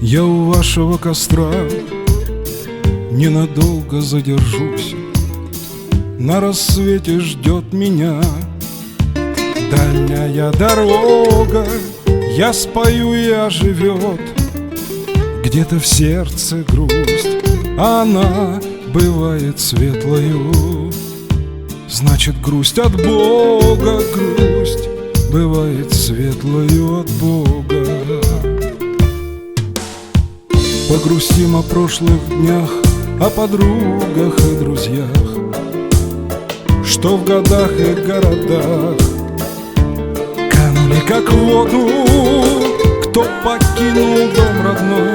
Я у вашего костра ненадолго задержусь. На рассвете ждет меня дальняя дорога. Я спою и оживет где-то в сердце грусть. Она бывает светлою, значит грусть от Бога. Грусть бывает светлою от Бога. Погрустим о прошлых днях, о подругах и друзьях, что в годах и городах канули как в воду. Кто покинул дом родной,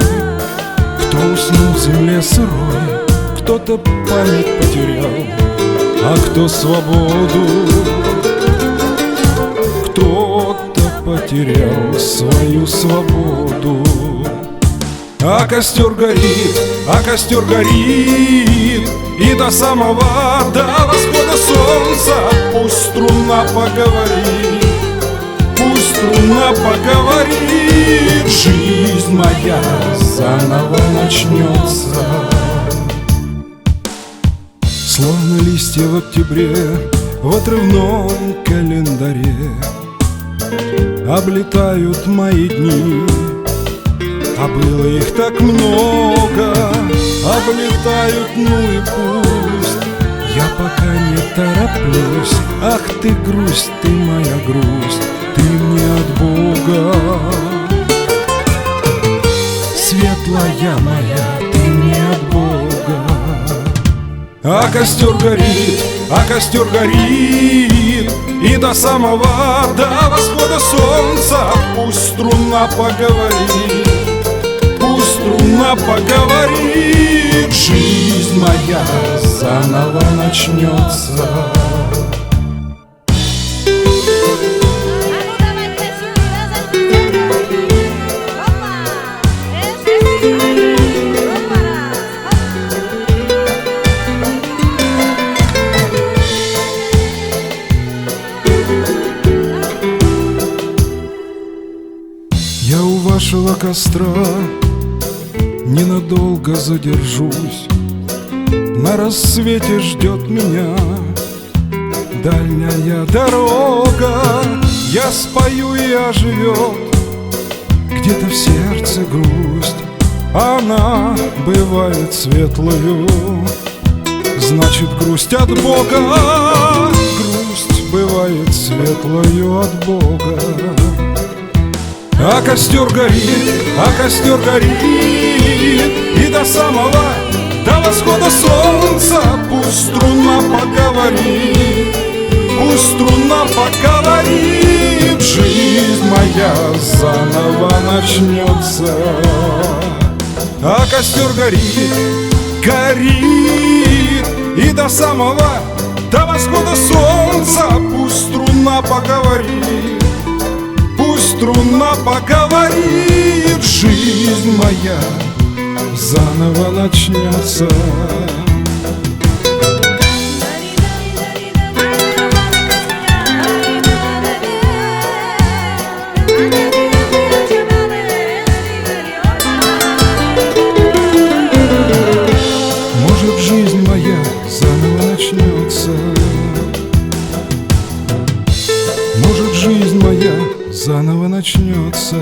кто уснул в земле сырой, кто-то память потерял, а кто свободу. Кто-то потерял свою свободу. А костер горит, а костер горит, и до самого, до восхода солнца. Пусть струна поговорит, пусть струна поговорит. Жизнь моя заново начнется. Словно листья в октябре в отрывном календаре облетают мои дни. А было их так много, облетают, ну и пусть. Я пока не тороплюсь. Ах ты грусть, ты моя грусть, ты мне от Бога. Светлая моя, ты мне от Бога. А костер горит, а костер горит, и до самого, до восхода солнца. Пусть струна поговорит, пусть струна поговорит. Жизнь моя заново начнется. Я у вашего костра ненадолго задержусь. На рассвете ждет меня дальняя дорога. Я спою и оживет где-то в сердце грусть. Она бывает светлою, значит грусть от Бога. Грусть бывает светлою от Бога. А костер горит, а костер горит, и до самого, до восхода солнца. Пусть струна поговорит, пусть струна поговорит. Жизнь моя заново начнется. А костер горит, горит, и до самого, до восхода солнца. Пусть струна поговорит, пусть струна поговорит. Жизнь моя заново начнется. Может, жизнь моя заново начнется. Может, жизнь моя заново начнется.